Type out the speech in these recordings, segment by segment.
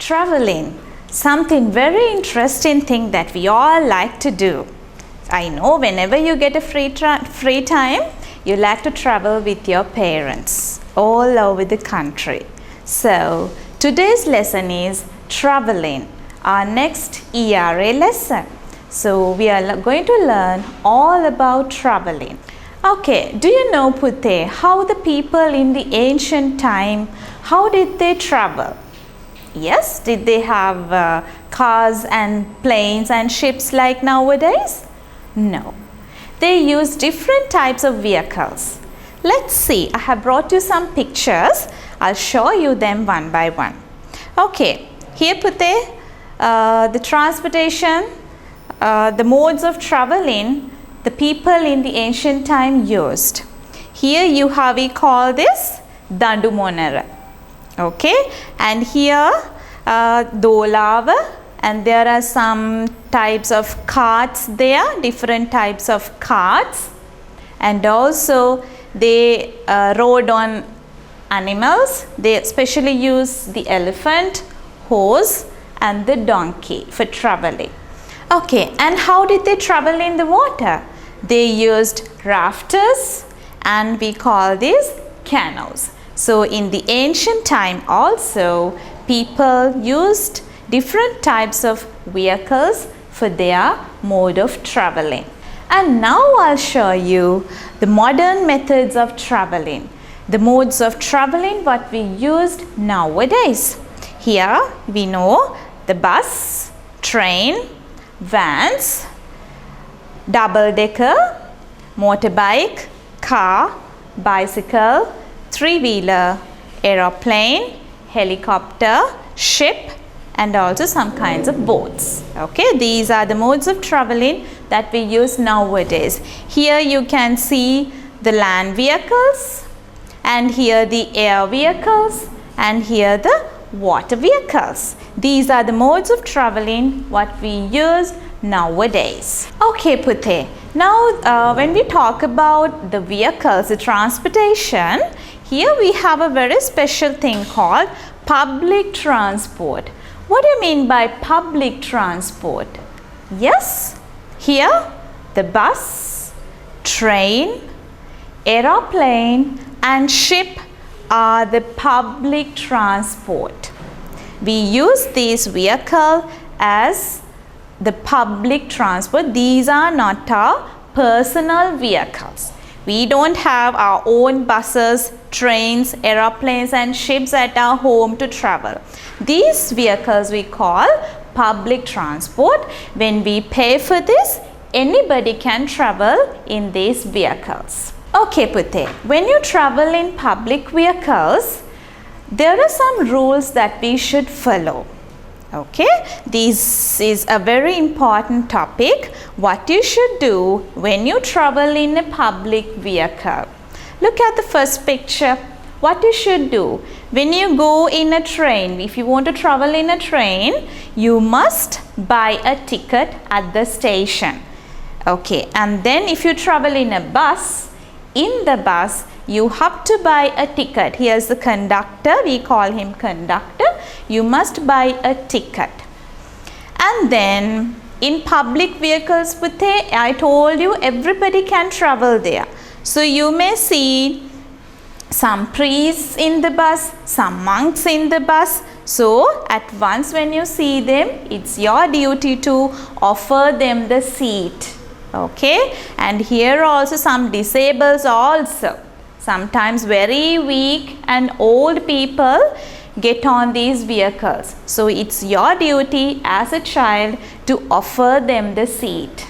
Traveling, something very interesting thing that we all like to do. I know whenever you get a free time, you like to travel with your parents all over the country. So today's lesson is traveling, our next ERA lesson. So we are going to learn all about traveling. Okay, do you know, Pute, how the people in the ancient time, how did they travel? Yes, did they have cars and planes and ships like nowadays? No, they used different types of vehicles. Let's see, I have brought you some pictures. I'll show you them one by one. Okay, here Pute, the transportation, the modes of traveling the people in the ancient time used. Here you have, we call this Dandu Monara. Okay, and here Dolava, and there are some types of carts there, different types of carts, and also they rode on animals. They especially use the elephant, horse and the donkey for traveling. Okay, and how did they travel in the water? They used rafters and we call these canoes. So in the ancient time also, people used different types of vehicles for their mode of traveling. And now I'll show you the modern methods of traveling, the modes of traveling what we used nowadays. Here we know the bus, train, vans, double-decker, motorbike, car, bicycle, three-wheeler, aeroplane, helicopter, ship, and also some kinds of boats. Okay, these are the modes of traveling that we use nowadays. Here you can see the land vehicles, and here the air vehicles, and here the water vehicles. These are the modes of traveling what we use nowadays. Okay, Pute. Now when we talk about the vehicles, the transportation, here we have a very special thing called public transport. What do you mean by public transport? Yes, here the bus, train, aeroplane and ship are the public transport. We use these vehicles as the public transport. These are not our personal vehicles. We don't have our own buses, trains, aeroplanes and ships at our home to travel. These vehicles we call public transport. When we pay for this, anybody can travel in these vehicles. Okay, Pute, when you travel in public vehicles, there are some rules that we should follow. Okay, this is a very important topic. What you should do when you travel in a public vehicle. Look at the first picture. What you should do when you go in a train, if you want to travel in a train, you must buy a ticket at the station. Okay, and then if you travel in a bus, in the bus you have to buy a ticket. Here's the conductor, we call him conductor. You must buy a ticket. And then in public vehicles, Pute, I told you everybody can travel there. So you may see some priests in the bus, some monks in the bus. So at once when you see them, it's your duty to offer them the seat. Okay, and here also some disabled also. Sometimes very weak and old people get on these vehicles. So it's your duty as a child to offer them the seat.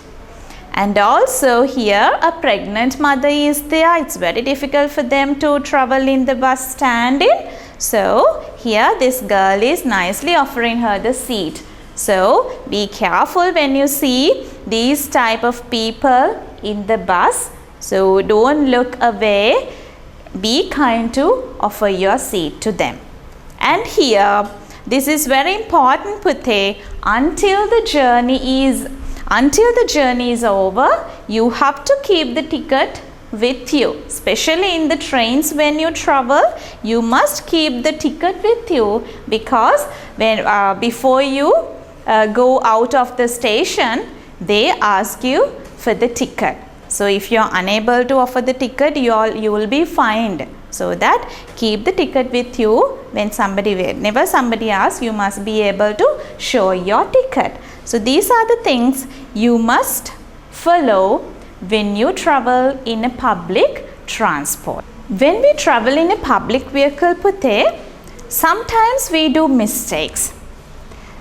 And also here a pregnant mother is there. It's very difficult for them to travel in the bus standing. So here this girl is nicely offering her the seat. So be careful when you see these type of people in the bus. So don't look away. Be kind to offer your seat to them. And here, this is very important, Pute, until the journey is over, you have to keep the ticket with you. Especially in the trains when you travel, you must keep the ticket with you, because when before you go out of the station, they ask you for the ticket. So if you are unable to offer the ticket, you will be fined. So that keep the ticket with you. Whenever somebody asks, you must be able to show your ticket. So these are the things you must follow when you travel in a public transport. When we travel in a public vehicle, Pute, sometimes we do mistakes.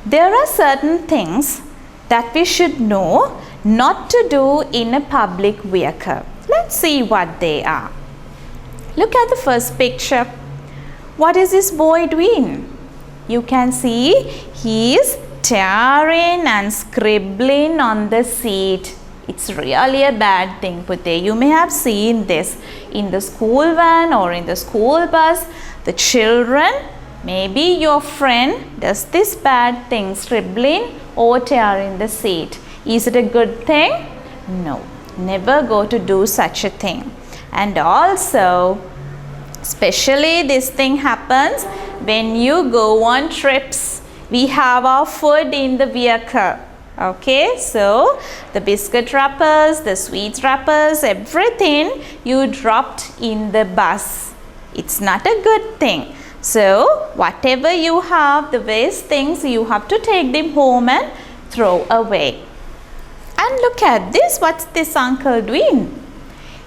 There are certain things that we should know not to do in a public vehicle. Let's see what they are. Look at the first picture. What is this boy doing? You can see he is tearing and scribbling on the seat. It's really a bad thing, Pute. You may have seen this in the school van or in the school bus. The children, maybe your friend does this bad thing, scribbling or tearing the seat. Is it a good thing? No, never go to do such a thing. And also, especially this thing happens when you go on trips. We have our food in the vehicle. Okay, so the biscuit wrappers, the sweets wrappers, everything you dropped in the bus. It's not a good thing. So whatever you have, the waste things, you have to take them home and throw away. And look at this, what's this uncle doing?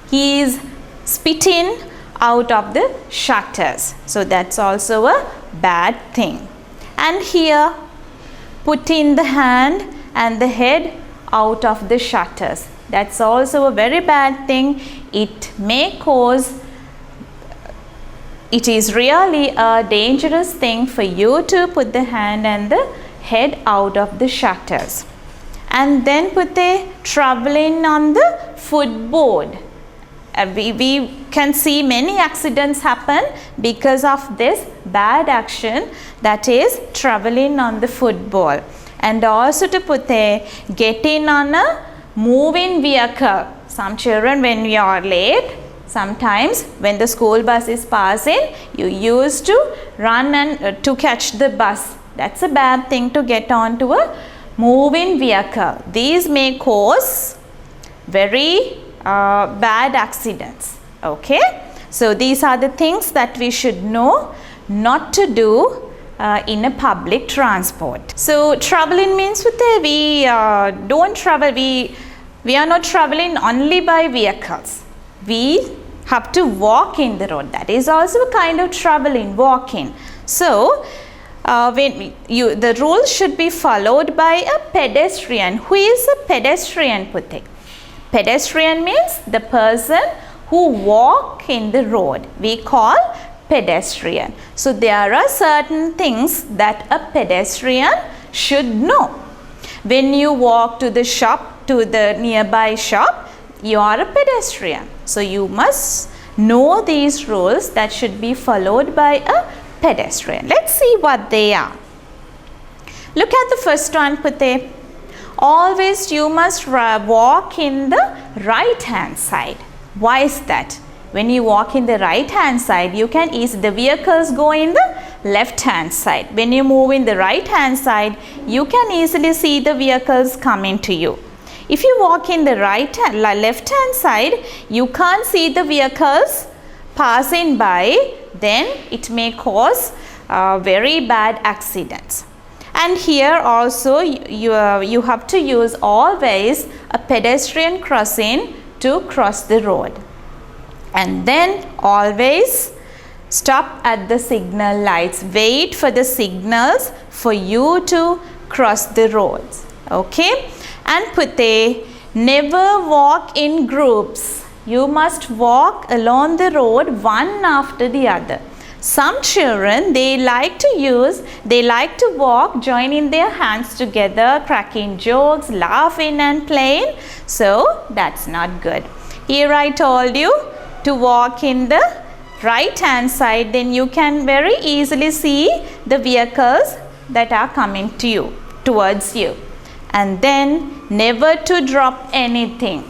He is spitting out of the shutters. So that's also a bad thing. And here, putting the hand and the head out of the shutters. That's also a very bad thing. It is really a dangerous thing for you to put the hand and the head out of the shutters. And then traveling on the footboard. We can see many accidents happen because of this bad action, that is traveling on the footboard. And also to getting on a moving vehicle. Some children, when you are late, sometimes when the school bus is passing, you used to run and to catch the bus. That's a bad thing, to get on to a moving vehicle. These may cause very bad accidents. Okay, so these are the things that we should know not to do in a public transport. So traveling means we don't travel, we are not traveling only by vehicles. We have to walk in the road. That is also a kind of traveling, walking. So the rules should be followed by a pedestrian. Who is a pedestrian, Pute? Pedestrian means the person who walk in the road. We call pedestrian. So there are certain things that a pedestrian should know. When you walk to the shop, to the nearby shop, you are a pedestrian. So you must know these rules that should be followed by a pedestrian. Let's see what they are. Look at the first one, Pute. Always you must walk in the right hand side. Why is that? When you walk in the right hand side, you can easily, the vehicles go in the left hand side. When you move in the right hand side, you can easily see the vehicles coming to you. If you walk in the left hand side, you can't see the vehicles passing by, then it may cause very bad accidents. And here also you have to use always a pedestrian crossing to cross the road. And then always stop at the signal lights. Wait for the signals for you to cross the roads. Okay? And Pute, never walk in groups. You must walk along the road one after the other. Some children, they like to walk, joining their hands together, cracking jokes, laughing and playing. So that's not good. Here I told you to walk in the right hand side, then you can very easily see the vehicles that are coming towards you. And then never to drop anything.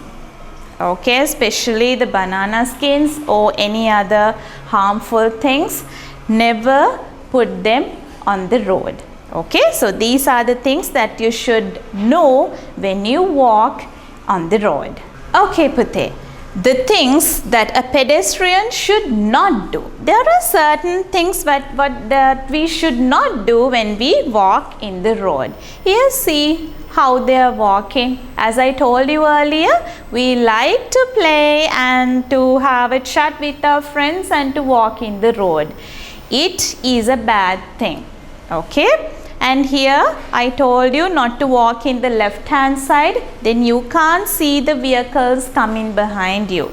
Okay, especially the banana skins or any other harmful things, never put them on the road. Okay, so these are the things that you should know when you walk on the road. Okay, Pute, the things that a pedestrian should not do. There are certain things that we should not do when we walk in the road. Here, see how they are walking. As I told you earlier, we like to play and to have a chat with our friends and to walk in the road. It is a bad thing. Okay. And here I told you not to walk in the left hand side, then you can't see the vehicles coming behind you.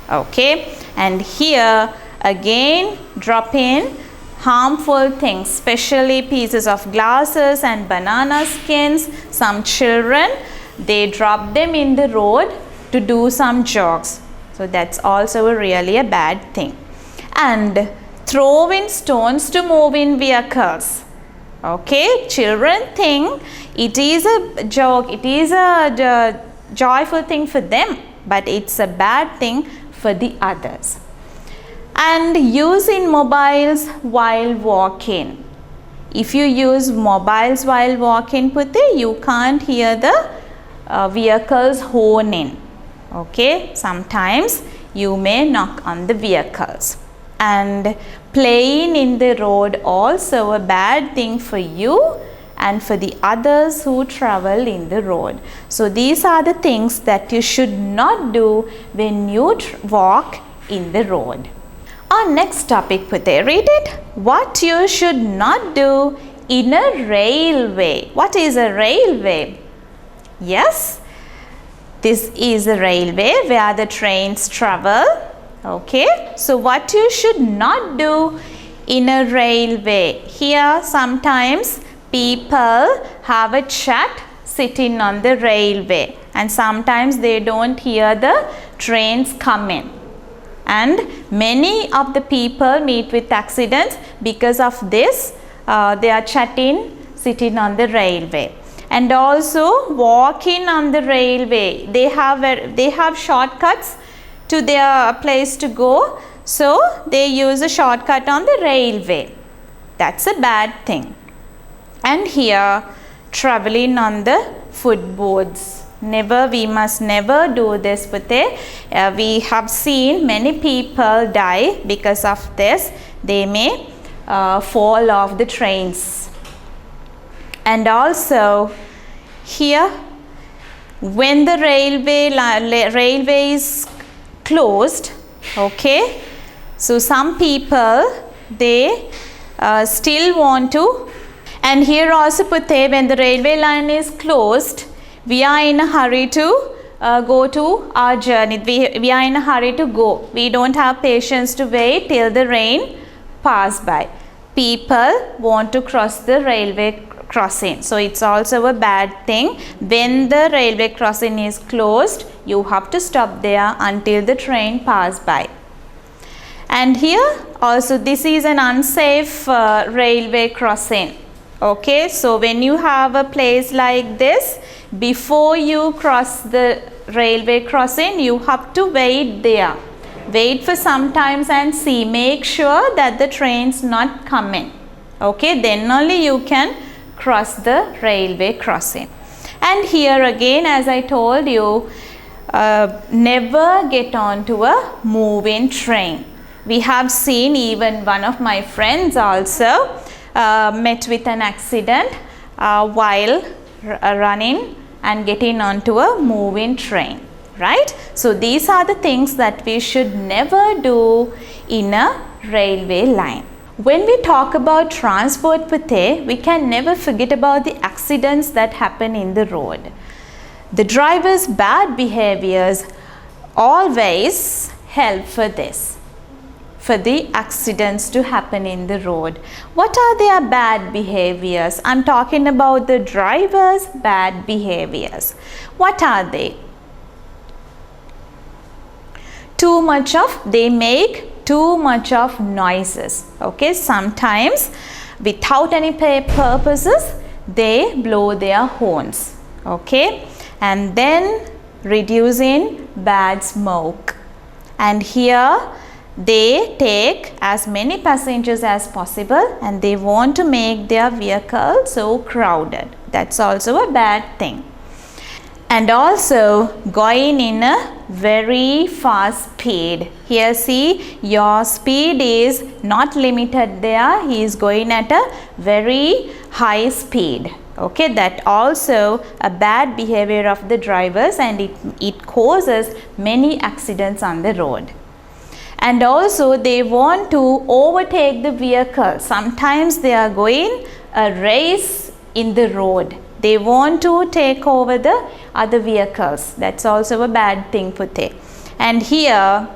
Okay, and here again drop in harmful things, especially pieces of glasses and banana skins. Some children, they drop them in the road to do some jogs. So that's also really a bad thing. And throw in stones to move in vehicles. Okay, children think it is a joke, it is a joyful thing for them, but it's a bad thing for the others. And using mobiles while walking. If you use mobiles while walking, Pute, you can't hear the vehicles horning. Okay, sometimes you may knock on the vehicles. And playing in the road also a bad thing for you and for the others who travel in the road. So these are the things that you should not do when you walk in the road. Our next topic, Pute, read it. What you should not do in a railway. What is a railway? Yes, this is a railway where the trains travel. Okay, so what you should not do in a railway. Here sometimes people have a chat sitting on the railway and sometimes they don't hear the trains coming. And many of the people meet with accidents because of this. They are chatting sitting on the railway. And also walking on the railway. They have shortcuts to their place to go, so they use a shortcut on the railway. That's a bad thing. And here traveling on the footboards. We must never do this, Pute. We have seen many people die because of this. They may fall off the trains. And also here when the railway is closed, okay, so some people they still want to, and here also Pute, when the railway line is closed, we are in a hurry to go to our journey. We are in a hurry to go. We don't have patience to wait till the rain pass by. People want to cross the railway crossing. So it's also a bad thing. When the railway crossing is closed, you have to stop there until the train pass by. And here also this is an unsafe railway crossing. Okay, so when you have a place like this, before you cross the railway crossing, you have to wait there. Wait for some time and see. Make sure that the train's not coming. Okay, then only you can cross the railway crossing. And here again, as I told you, never get onto a moving train. We have seen even one of my friends also met with an accident while running and getting onto a moving train, right? So these are the things that we should never do in a railway line. When we talk about transport, Pute, we can never forget about the accidents that happen in the road. The driver's bad behaviors always help for this, for the accidents to happen in the road. What are their bad behaviors? I'm talking about the driver's bad behaviors. What are they? They make too much of noises. Okay, sometimes without any purposes they blow their horns. Okay, and then reducing bad smoke. And here they take as many passengers as possible and they want to make their vehicle so crowded. That's also a bad thing. And also going in a very fast speed. Here see, your speed is not limited there. He is going at a very high speed. Okay, that also a bad behavior of the drivers, and it causes many accidents on the road. And also they want to overtake the vehicle. Sometimes they are going a race in the road. They want to take over the other vehicles. That's also a bad thing, Pute. And here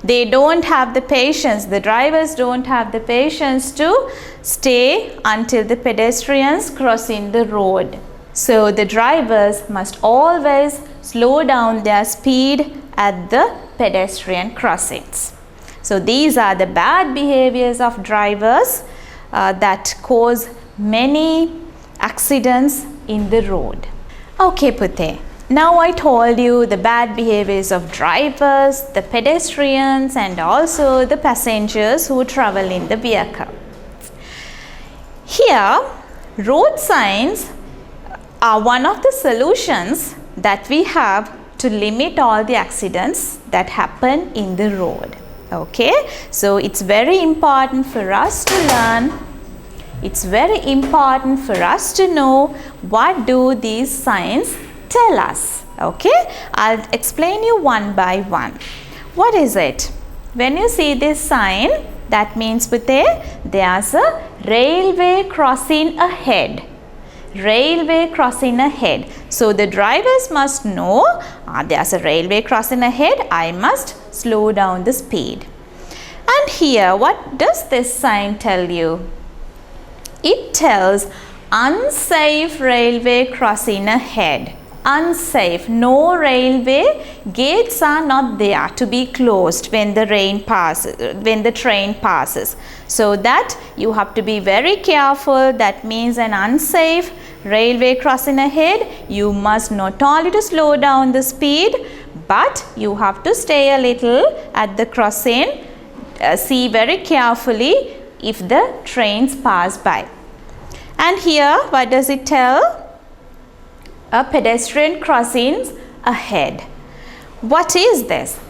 they don't have the patience. The drivers don't have the patience to stay until the pedestrians crossing the road. So the drivers must always slow down their speed at the pedestrian crossings. So these are the bad behaviors of drivers that cause many accidents in the road. Okay, Pute. Now I told you the bad behaviors of drivers, the pedestrians, and also the passengers who travel in the vehicle. Here, road signs are one of the solutions that we have to limit all the accidents that happen in the road. Okay, so it's very important for us to learn. It's very important for us to know what do these signs tell us. Okay, I'll explain you one by one. What is it? When you see this sign, that means there's a railway crossing ahead. Railway crossing ahead. So the drivers must know there's a railway crossing ahead. I must slow down the speed. And here, what does this sign tell you? It tells unsafe railway crossing ahead. Unsafe. No railway gates are not there to be closed when the train passes. So that you have to be very careful. That means an unsafe railway crossing ahead. You must not only to slow down the speed, but you have to stay a little at the crossing. See very carefully if the trains pass by. And here, what does it tell? A pedestrian crossings ahead. What is this?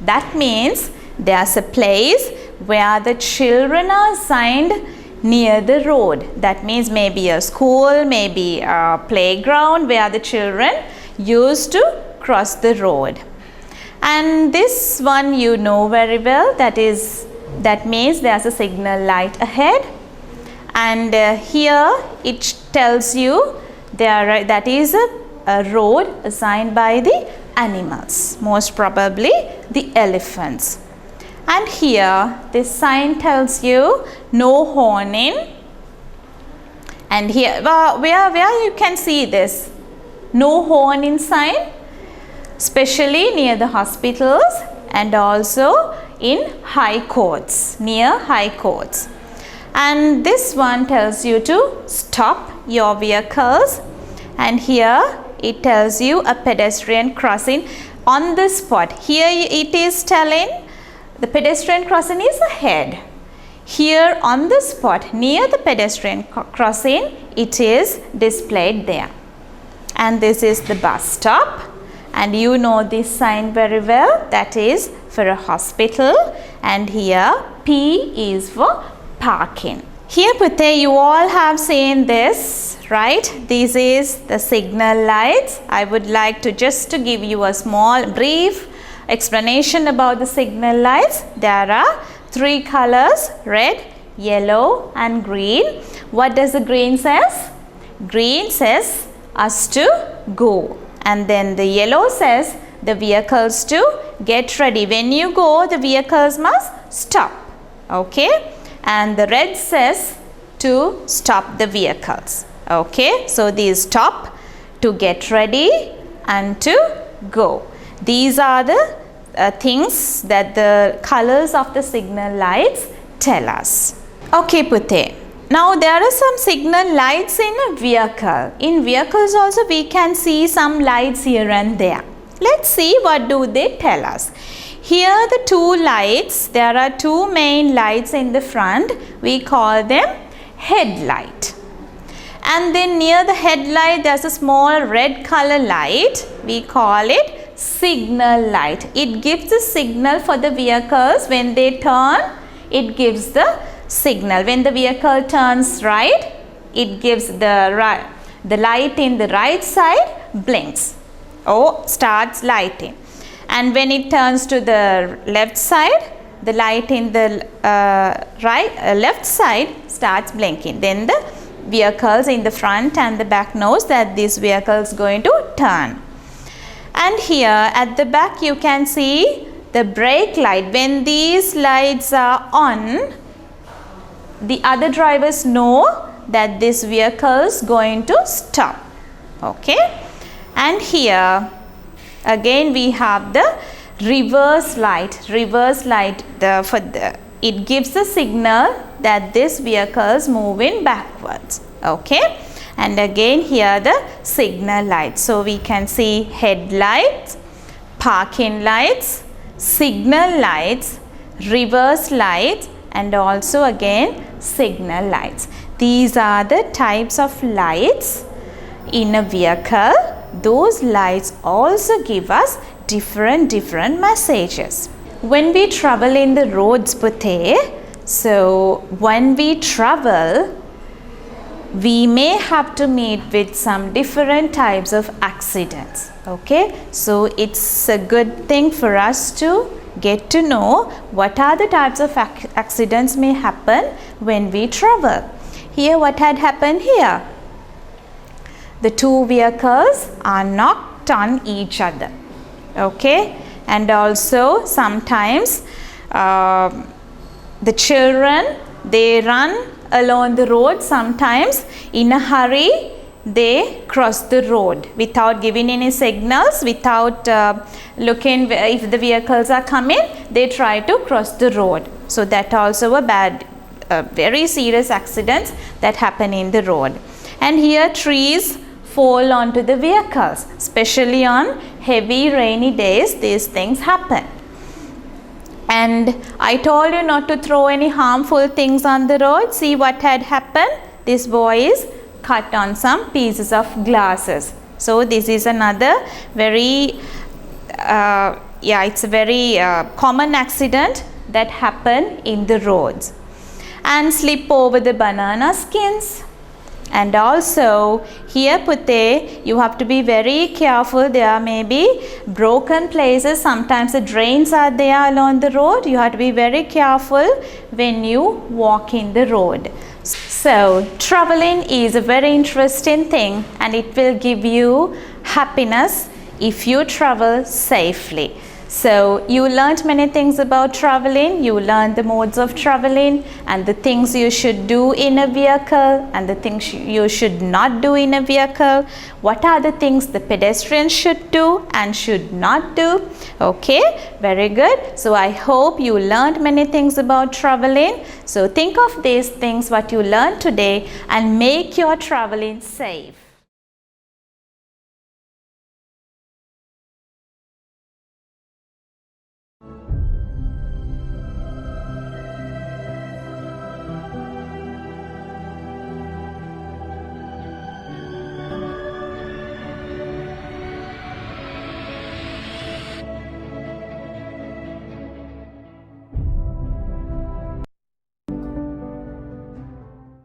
That means there's a place where the children are assigned near the road. That means maybe a school, maybe a playground where the children used to cross the road. And this one you know very well, that means there's a signal light ahead. And here it tells you that is a road assigned by the animals, most probably the elephants. And here this sign tells you no horning. And here where you can see this no horning sign, especially near the hospitals and also in high courts, near high courts. And this one tells you to stop your vehicles, and here it tells you a pedestrian crossing on the spot. Here it is telling the pedestrian crossing is ahead. Here on the spot near the pedestrian crossing, it is displayed there. And this is the bus stop, and you know this sign very well, that is for a hospital, and here P is for parking. Here Pute, you all have seen this, right? This is the signal lights. I would like to just to give you a small brief explanation about the signal lights. There are three colors, red, yellow and green. What does the green says? Green says us to go, and then the yellow says the vehicles to get ready. When you go, the vehicles must stop. Okay, and the red says to stop the vehicles. Okay, so these stop, to get ready and to go. These are the things that the colors of the signal lights tell us. Okay Pute, now there are some signal lights in a vehicle. In vehicles also we can see some lights here and there. Let's see what do they tell us. Here the two lights, there are two main lights in the front. We call them headlight. And then near the headlight there's a small red color light. We call it signal light. It gives the signal for the vehicles when they turn. It gives the signal. When the vehicle turns right, it gives the light in the right side blinks or starts lighting. And when it turns to the left side, the light in the left side starts blinking. Then the vehicles in the front and the back knows that this vehicle is going to turn. And here at the back you can see the brake light. When these lights are on, the other drivers know that this vehicle is going to stop. Okay. And here again we have the reverse light. Reverse light, it gives the signal that this vehicle is moving backwards. Okay. And again here the signal lights. So we can see headlights, parking lights, signal lights, reverse lights, and also again signal lights. These are the types of lights in a vehicle. Those lights also give us different messages. When we travel in the roads, Pute, so when we travel, we may have to meet with some different types of accidents. Okay, so it's a good thing for us to get to know what are the types of accidents may happen when we travel. Here what had happened here? The two vehicles are knocked on each other. Okay, and also sometimes the children, they run along the road. Sometimes in a hurry they cross the road without giving any signals, without looking if the vehicles are coming, they try to cross the road. So that also a very serious accidents that happen in the road. And here trees fall onto the vehicles, especially on heavy rainy days. These things happen. And I told you not to throw any harmful things on the road. See what had happened? This boy is cut on some pieces of glasses. So this is another very it's a very common accident that happen in the roads. And slip over the banana skins. And also here, Pute, you have to be very careful. There may be broken places. Sometimes the drains are there along the road. You have to be very careful when you walk in the road. So traveling is a very interesting thing, and it will give you happiness if you travel safely. So you learned many things about traveling. You learned the modes of traveling and the things you should do in a vehicle and the things you should not do in a vehicle. What are the things the pedestrians should do and should not do? Okay, very good. So I hope you learned many things about traveling. So think of these things what you learned today and make your traveling safe.